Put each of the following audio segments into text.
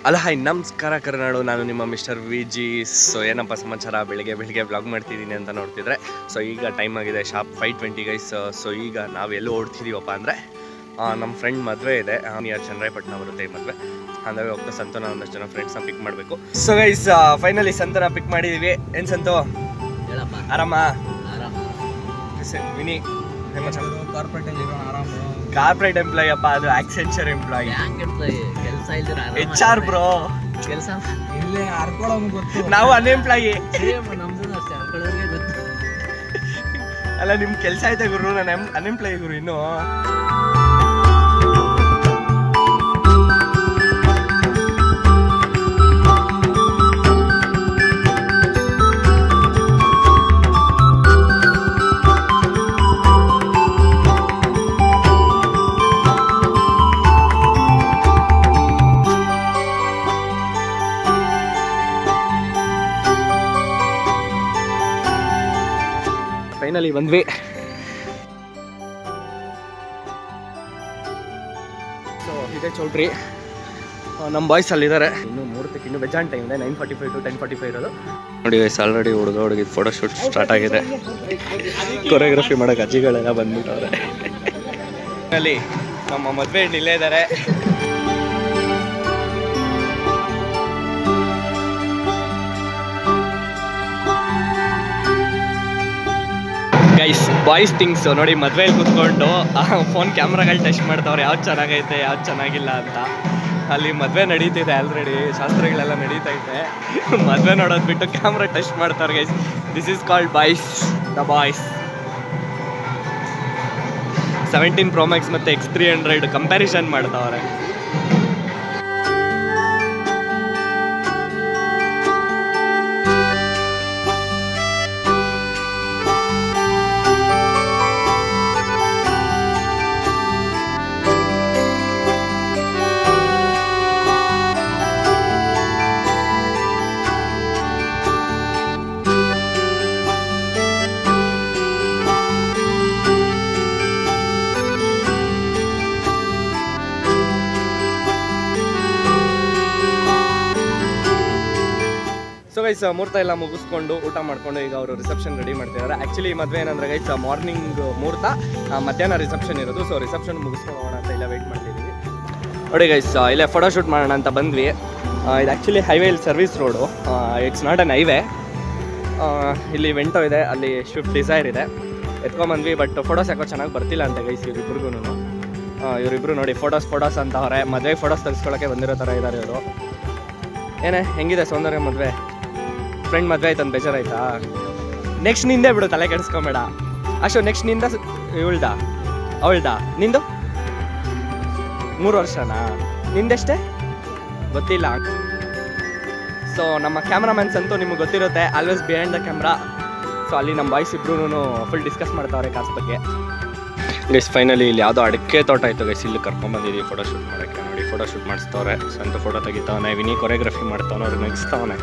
ಅಲ್ಲ ಹಾಯ್ ನಮಸ್ಕಾರ ಕರ್ನಾಡು, ನಾನು ನಿಮ್ಮ ಮಿಸ್ಟರ್ ವಿ ಜಿ. ಸೊ ಏನಪ್ಪ ಸಮಾಚಾರ, ಬೆಳಿಗ್ಗೆ ವ್ಲಾಗ್ ಮಾಡ್ತಿದ್ದೀನಿ ಅಂತ ನೋಡ್ತಿದ್ರೆ. ಸೊ ಈಗ ಟೈಮ್ ಆಗಿದೆ ಶಾರ್ಪ್ 5:20 ಗೈಸ್. ಸೊ ಈಗ ನಾವೆಲ್ಲೂ ಓಡ್ತಿದ್ದೀವಪ್ಪ ಅಂದರೆ ನಮ್ಮ ಫ್ರೆಂಡ್ ಮದುವೆ ಇದೆ, ನಿಯರ್ ಚನ್ನರಾಯಪಟ್ಟಣ ಬರುತ್ತೆ ಈ ಮದುವೆ. ಹಾಗಾಗಿ ಹೋಗ್ತಾ ಸಂತೋನ ಒಂದಷ್ಟು ಜನ ಫ್ರೆಂಡ್ಸ್ನ ಪಿಕ್ ಮಾಡಬೇಕು. ಸೊ ಗೈಸ್ ಫೈನಲಿ ಸಂತೋನ ಪಿಕ್ ಮಾಡಿದ್ದೀವಿ. ಏನು ಸಂತೋ ಆರಾಮ? ವಿನಿ ಕಾರ್ಪೊರೇಟ್ ಎಂಪ್ಲಾಯಿ ಅಪ್ಪ, ಅದು ಆಕ್ಸೆಂಚರ್ ಎಂಪ್ಲಾಯಿ. HR ಬ್ರೋ, ಕೆಲಸ ಇಲ್ಲೇ ಹರ್ಕೊಳ್ಳೋನು ಗೊತ್ತು, ನಾವು ಅನ್ಎಂಪ್ಲಾಯಿ. ನಮ್ದು ಅಷ್ಟೇ, ಹರ್ಕೊಳ್ಳೋರಿಗೆ ಗೊತ್ತು. ಅಲ್ಲ ನಿಮ್ ಕೆಲಸ ಐತೆ ಗುರು, ನಾನು ಅನ್ಎಂಪ್ಲಾಯಿ ಗುರು ಇನ್ನು. ಫೈನಲಿ ಬಂದ್ವಿ. ಸೊ ಇದೇ ಚೌಟ್ರಿ, ನಮ್ಮ ಬಾಯ್ಸ್ ಅಲ್ಲಿದ್ದಾರೆ. ಇನ್ನು ಮುಹೂರ್ತಕ್ಕೆ ಇನ್ನೂ ಬೆಜಾನ್ ಟೈಮ್ ಇದೆ, 9:45 to 10:45 ಇರೋದು. ನೋಡಿ ವಯಸ್ಸು ಆಲ್ರೆಡಿ ಹುಡುಗ ಫೋಟೋ ಶೂಟ್ ಸ್ಟಾರ್ಟ್ ಆಗಿದೆ. ಕೊರಿಯೋಗ್ರಫಿ ಮಾಡೋಕೆ ಅಜ್ಜಿಗಳೆಲ್ಲ ಬಂದ್ಬಿಟ್ಟವ್ರೆ. ಅಲ್ಲಿ ನಮ್ಮ ಮದುವೆ ಇಲ್ಲೇ ಇದ್ದಾರೆ. ಗೈಸ್ ಬಾಯ್ಸ್ ಥಿಂಗ್ಸ್ ನೋಡಿ, ಮದುವೆಯಲ್ಲಿ ಕೂತ್ಕೊಂಡು ಫೋನ್ ಕ್ಯಾಮ್ರಾಗಳು ಟೆಸ್ಟ್ ಮಾಡ್ತಾವ್ರೆ, ಯಾವ್ದು ಚೆನ್ನಾಗೈತೆ ಯಾವ್ದು ಚೆನ್ನಾಗಿಲ್ಲ ಅಂತ. ಅಲ್ಲಿ ಮದುವೆ ನಡೀತಿದೆ, ಆಲ್ರೆಡಿ ಶಾಸ್ತ್ರಗಳೆಲ್ಲ ನಡೀತೈತೆ. ಮದುವೆ ನೋಡೋದು ಬಿಟ್ಟು ಕ್ಯಾಮ್ರಾ ಟೆಸ್ಟ್ ಮಾಡ್ತಾರೆ guys. This is called boys, the boys. 17 Pro Max ಮತ್ತು X300 ಕಂಪ್ಯಾರಿಸನ್ ಮಾಡ್ತಾವ್ರೆ. ಸೊ ಗೈಸ್ ಮುಹೂರ್ತ ಎಲ್ಲ ಮುಗಿಸ್ಕೊಂಡು ಊಟ ಮಾಡ್ಕೊಂಡು ಈಗ ಅವರು ರಿಸೆಪ್ಷನ್ ರೆಡಿ ಮಾಡ್ತಿದ್ದಾರೆ. ಆ್ಯಕ್ಚುಲಿ ಮದುವೆ ಏನಂದ್ರೆ ಗೈಸ್ ಮಾರ್ನಿಂಗ್ ಮುಹೂರ್ತ, ಮಧ್ಯಾಹ್ನ ರಿಸೆಪ್ಷನ್ ಇರೋದು. ಸೊ ರಿಸೆಪ್ಷನ್ ಮುಗಿಸ್ಕೊಂಡು ಹೋಗೋಣ ಅಂತ ಇಲ್ಲ ವೆಯ್ಟ್ ಮಾಡ್ತಿದ್ದೀವಿ. ನೋಡಿ ಗೈಸ್ ಇಲ್ಲೇ ಫೋಟೋ ಶೂಟ್ ಮಾಡೋಣ ಅಂತ ಬಂದ್ವಿ. ಇದು actually highway service road, it's not an highway. ಇಲ್ಲಿ ವೆಂಟೋ ಇದೆ, ಅಲ್ಲಿ ಸ್ವಿಫ್ಟ್ ಡಿಸೈರ್ ಇದೆ, ಎತ್ಕೊಂಬಂದ್ವಿ. ಬಟ್ ಫೋಟೋಸ್ ಯಾಕೋ ಚೆನ್ನಾಗಿ ಬರ್ತಿಲ್ಲ ಅಂತ ಗೈಸ್ ಇವರಿಬ್ರಿಗೂ. ಇವರಿಬ್ರು ನೋಡಿ ಫೋಟೋಸ್ ಅಂತ ಅವರೇ, ಮದುವೆ ಫೋಟೋಸ್ ತೆಗೆಸ್ಕೊಳ್ಳೋಕ್ಕೆ ಬಂದಿರೋ ಥರ ಇದ್ದಾರೆ ಇವರು. ಏನೇ ಹೆಂಗಿದೆ ಸೌಂದರ್ಯ ಮದುವೆ? ಫ್ರೆಂಡ್ ಮದುವೆ ಆಯ್ತು ಅಂತ ಬೇಜಾರಾಯ್ತಾ? ನೆಕ್ಸ್ಟ್ ನಿಂದೇ ಬಿಡು, ತಲೆ ಕೆಡಿಸ್ಕೊಂಬೇಡ ಅಶೋ. ನೆಕ್ಸ್ಟ್ ನಿಂದ ಅವಳ್ದಾ ನಿಂದು 3 ವರ್ಷನಾ? ನಿಂದೆಷ್ಟೇ ಗೊತ್ತಿಲ್ಲ. ಸೊ ನಮ್ಮ ಕ್ಯಾಮ್ರಾಮನ್ಸ್ ಅಂತೂ ನಿಮ್ಗೆ ಗೊತ್ತಿರುತ್ತೆ, always behind the camera. So ಅಲ್ಲಿ ನಮ್ಮ ಬಾಯ್ಸ್ ಇಬ್ರು ಫುಲ್ ಡಿಸ್ಕಸ್ ಮಾಡ್ತಾವ್ರೆ ಕಾರ್ಸ್ ಬಗ್ಗೆ. ಗೈಸ್ ಫೈನಲಿ ಇಲ್ಲಿ ಯಾವುದೋ ಅಡಿಕೆ ತೋಟ ಆಯಿತು ಗೈಸ್, ಇಲ್ಲಿ ಕರ್ಕೊಂಡ್ಬಂದಿದ್ದೀವಿ ಫೋಟೋ ಶೂಟ್ ಮಾಡೋಕ್ಕೆ. ನೋಡಿ ಫೋಟೋ ಶೂಟ್ ಮಾಡಿಸ್ತವ್ರೆ, ಸ್ವಂತ ಫೋಟೋ ತೆಗಿತಾವನೆ. ವಿನಿ ಕೊರಿಯೋಗ್ರಫಿ ಮಾಡ್ತಾವನೆ, ಅವ್ರು ನಗಿಸ್ತಾವನೆ.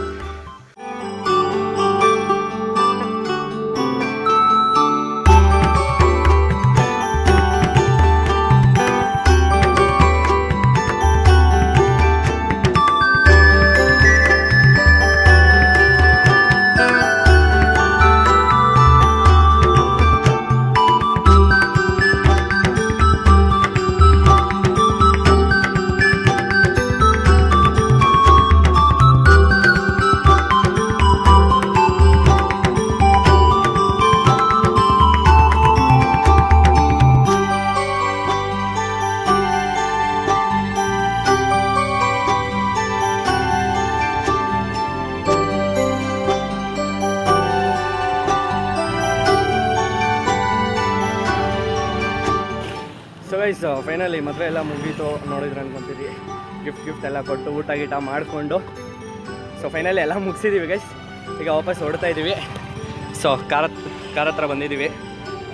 ಸೊ ಗೈಸ್ ಫೈನಲಿ ಮದುವೆ ಎಲ್ಲ ಮುಗೀತು, ನೋಡಿದ್ರೆ ಅನ್ಕೊಂತೀವಿ. ಗಿಫ್ಟ್ ಎಲ್ಲ ಕೊಟ್ಟು ಊಟ ಗೀಟ ಮಾಡಿಕೊಂಡು ಸೊ ಫೈನಲಿ ಎಲ್ಲ ಮುಗಿಸಿದ್ದೀವಿ ಗೈಸ್. ಈಗ ವಾಪಸ್ ಹೊಡ್ತಾ ಇದ್ದೀವಿ. ಸೊ ಕಾರ್ ಹತ್ರ ಬಂದಿದ್ದೀವಿ.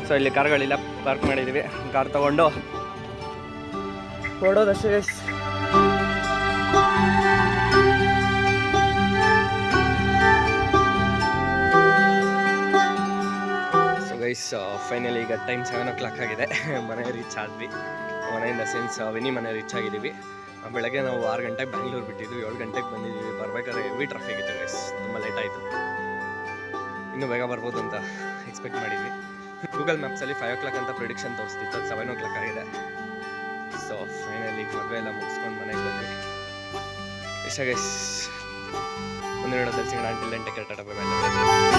ಸೊ ಇಲ್ಲಿ ಕಾರ್ಗಳೆಲ್ಲ ಪಾರ್ಕ್ ಮಾಡಿದ್ದೀವಿ. ಕಾರ್ ತೊಗೊಂಡು ಹೊರಡೋದಷ್ಟೇ ಗೈಸ್. ಗೈಸ್ ಫೈನಲಿ ಈಗ ಟೈಮ್ 7 o'clock ಆಗಿದೆ. ಮನೆ ರೀಚ್ ಆದ್ವಿ. ಮನೆಯಿಂದ ಸೆನ್ಸ್ ವಿನಿ ಮನೆ ರೀಚ್ ಆಗಿದ್ದೀವಿ. ಬೆಳಗ್ಗೆ ನಾವು 6 ಗಂಟೆಗೆ ಬ್ಯಾಂಗ್ಳೂರು ಬಿಟ್ಟಿದ್ವಿ, 7 ಗಂಟೆಗೆ ಬಂದಿದ್ದೀವಿ. ಬರ್ಬೇಕಾದ್ರೆ ಹೆವಿ ಟ್ರಾಫಿಕ್ ಇತ್ತು ಗೈಸ್, ತುಂಬ ಲೇಟ್ ಆಯಿತು. ಇನ್ನೂ ಬೇಗ ಬರ್ಬೋದು ಅಂತ ಎಕ್ಸ್ಪೆಕ್ಟ್ ಮಾಡಿದ್ವಿ. ಗೂಗಲ್ ಮ್ಯಾಪ್ಸಲ್ಲಿ 5 o'clock ಅಂತ ಪ್ರಿಡಿಕ್ಷನ್ ತೋರಿಸ್ತಿತ್ತು, ಅದು 7 o'clock ಆಗಿದೆ. ಸೊ ಫೈನಲಿ ಮದುವೆ ಎಲ್ಲ ಮುಗಿಸ್ಕೊಂಡು ಮನೆಗೆ ಬಂದ್ವಿ. ಇಷ್ಟ ಗೈಸ್, ಮುಂದಿನ ವಿಡಿಯೋದಲ್ಲಿ ಸಿಗೋಣ. Until then take care, tata bye by.